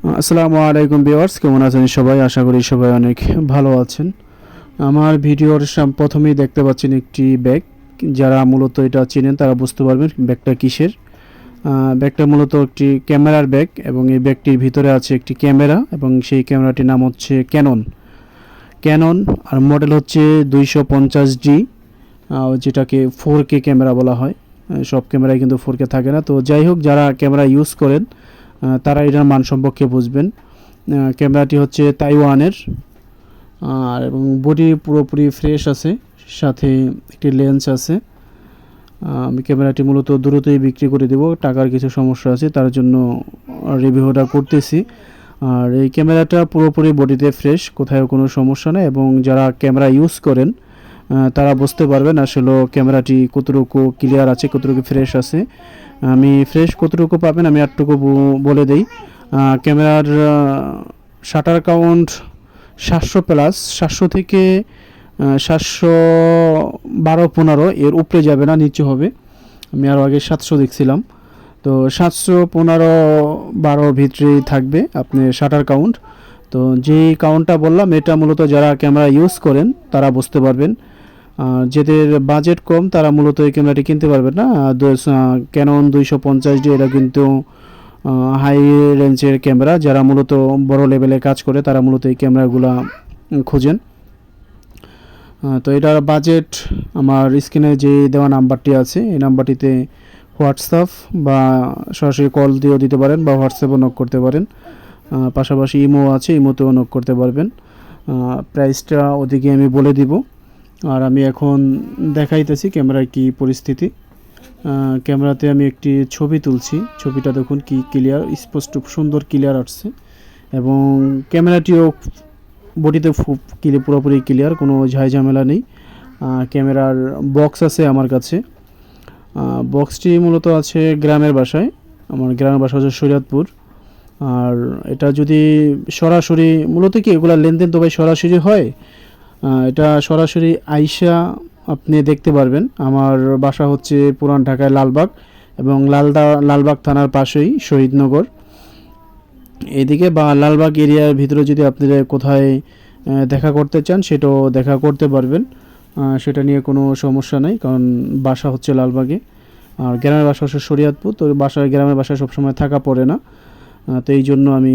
আসসালামু আলাইকুম ভিউয়ার্স, কেমন আছেন সবাই? আশা করি সবাই অনেক ভালো আছেন। আমার ভিডিওর প্রথমেই দেখতে পাচ্ছেন একটি ব্যাগ। যারা মূলত এটা চেনেন তারা বুঝতে পারবেন ব্যাগটা কিসের। ব্যাগটা মূলত একটি ক্যামেরার ব্যাগ এবং এই ব্যাগটির ভিতরে আছে একটি ক্যামেরা এবং সেই ক্যামেরাটির নাম হচ্ছে ক্যানন আর মডেল হচ্ছে 250D, যেটাকে 4K ক্যামেরা বলা হয়। সব ক্যামেরায় কিন্তু 4K থাকে না। তো যাই হোক, যারা ক্যামেরা ইউজ করেন তারা এটার মান সম্পর্কে বুঝবেন। ক্যামেরাটি হচ্ছে তাইওয়ানের আর এবং বডি পুরোপুরি ফ্রেশ আছে, সাথে একটি লেন্স আছে। আমি ক্যামেরাটি মূলত দ্রুতই বিক্রি করে দেব, টাকার কিছু সমস্যা আছে তার জন্য রিভিউটা করতেছি। আর এই ক্যামেরাটা পুরোপুরি বডিতে ফ্রেশ, কোথাও কোনো সমস্যা নেই এবং যারা ক্যামেরা ইউজ করেন তারা বুঝতে পারবেন আসলে ক্যামেরাটি কতটুকু ক্লিয়ার আছে, কতটুকু ফ্রেশ আছে। আমি ফ্রেশ কতটুকু পাবেন আমি আরটুকু বলে দেই। ক্যামেরার শাটার কাউন্ট 700+, 700 থেকে 712-15 এর উপরে যাবে না, নিচে হবে। আমি আরও আগে 700 দেখছিলাম, তো 715-12 ভিতরেই থাকবে আপনার শাটার কাউন্ট। তো যেই কাউন্টটা বললাম এটা মূলত যারা ক্যামেরা ইউজ করেন তারা বুঝতে পারবেন। যাদের বাজেট কম তারা মূলত এই ক্যামেরাটি কিনতে পারবেন না। ক্যানন 250D এটা কিন্তু হাই রেঞ্জের ক্যামেরা। যারা মূলত বড় লেভেলে কাজ করে তারা মূলত এই ক্যামেরাগুলো খোঁজেন। তো এটার বাজেট আমার স্ক্রিনে যে দেওয়া নাম্বারটি আছে এই নাম্বারটিতে হোয়াটসঅ্যাপ বা সরাসরি কল দিয়েও দিতে পারেন বা হোয়াটসঅ্যাপও নক করতে পারেন। পাশাপাশি ইমো আছে, ইমোতেও নক করতে পারবেন। প্রাইসটা ওদিকে আমি বলে দিব। আর আমি এখন দেখাইতেছি ক্যামেরার কি পরিস্থিতি। ক্যামেরাতে আমি একটি ছবি তুলছি, ছবিটা দেখুন কি ক্লিয়ার, স্পষ্ট, সুন্দর ক্লিয়ার আসছে এবং ক্যামেরাটিও বডিতে পুরোপুরি ক্লিয়ার, কোনো ঝামেলা নেই। ক্যামেরার বক্স আছে আমার কাছে। বক্সটি মূলত আছে গ্রামের বাসায়, আমার গ্রামের বাসা হচ্ছে শরীয়তপুর। আর এটা যদি সরাসরি মূলত কি এগুলো লেনদেন তো ভাই সরাসরি হয়, এটা সরাসরি আইসা আপনি দেখতে পারবেন। আমার বাসা হচ্ছে পুরান ঢাকায় লালবাগ এবং লালবাগ থানার পাশেই শহীদনগর এদিকে, বা লালবাগ এরিয়ার ভিতরে যদি আপনারা কোথায় দেখা করতে চান সেটাও দেখা করতে পারবেন। সেটা নিয়ে কোনো সমস্যা নাই, কারণ বাসা হচ্ছে লালবাগে আর গ্রামের বাসা হচ্ছে শরীয়তপুর। তো গ্রামের বাসায় সবসময় থাকা পড়ে না, তো এই জন্য আমি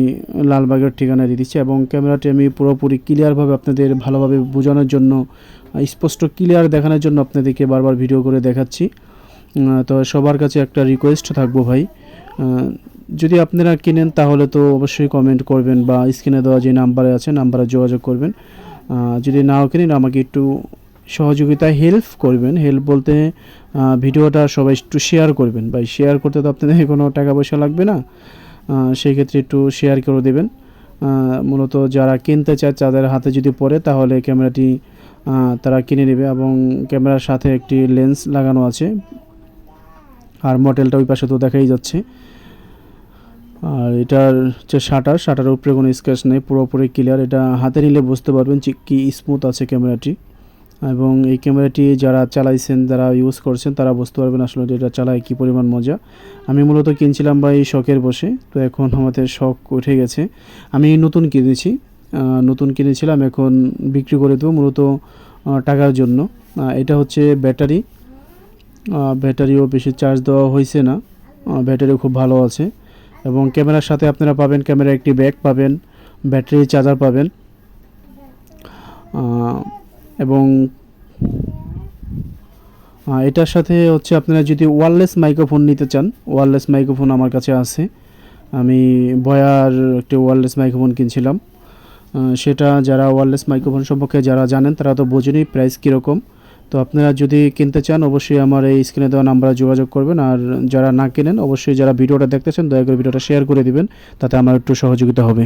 লালবাগের ঠিকানা দিয়ে দিচ্ছি। এবং ক্যামেরাটি আমি পুরোপুরি ক্লিয়ারভাবে আপনাদের ভালোভাবে বোঝানোর জন্য, স্পষ্ট ক্লিয়ার দেখানোর জন্য আপনাদেরকে বারবার ভিডিও করে দেখাচ্ছি। তো সবার কাছে একটা রিকোয়েস্ট থাকবো ভাই, যদি আপনারা কিনেন তাহলে তো অবশ্যই কমেন্ট করবেন বা স্ক্রিনে দেওয়া যে নাম্বারে আছে নাম্বারে যোগাযোগ করবেন। যদি নাও কিনেন আমাকে একটু সহযোগিতা হেল্প করবেন। হেল্প বলতে ভিডিওটা সবাই একটু শেয়ার করবেন ভাই। শেয়ার করতে তো আপনাদের কোনো টাকা পয়সা লাগবে না, সেই ক্ষেত্রে একটু শেয়ার করে দেবেন। মূলত যারা কিনতে চায় তাদের হাতে যদি পড়ে তাহলে ক্যামেরাটি তারা কিনে নেবে এবং ক্যামেরার সাথে একটি লেন্স লাগানো আছে আর মডেলটা ওই পাশে তো দেখাই যাচ্ছে। আর এটার যে শাটার উপরে কোনো স্ক্র্যাচ নেই, পুরোপুরি ক্লিয়ার। এটা হাতে নিলে বুঝতে পারবেন যে কি স্মুথ আছে ক্যামেরাটি। এবং এই ক্যামেরাটি যারা চালাইছেন, যারা ইউজ করছেন তারা বুঝতে পারবেন আসলে এটা চালায় কী পরিমাণ মজা। আমি মূলত কিনছিলাম ভাই শখের বসে, তো এখন আমাদের শখ উঠে গেছে। আমি নতুন কিনেছিলাম, এখন বিক্রি করে দেবো মূলত টাকার জন্য। এটা হচ্ছে ব্যাটারিও বেশি চার্জ দেওয়া হয়েছে না, ব্যাটারিও খুব ভালো আছে। এবং ক্যামেরার সাথে আপনারা পাবেন ক্যামেরা একটি ব্যাগ পাবেন, ব্যাটারি চার্জার পাবেন এবং এটার সাথে হচ্ছে আপনারা যদি ওয়্যারলেস মাইক্রোফোন নিতে চান, ওয়্যারলেস মাইক্রোফোন আমার কাছে আছে। আমি বয়ার একটি ওয়্যারলেস মাইক্রোফোন কিনছিলাম। সেটা যারা ওয়্যারলেস মাইক্রোফোন সম্পর্কে যারা জানেন তারা তো বোঝেনই প্রাইস কীরকম। তো আপনারা যদি কিনতে চান অবশ্যই আমার এই স্ক্রিনে দেওয়া নাম্বারে যোগাযোগ করবেন। আর যারা না কেনেন অবশ্যই যারা ভিডিওটা দেখতেছেন দয়া করে ভিডিওটা শেয়ার করে দিবেন, তাতে আমার একটু সহযোগিতা হবে।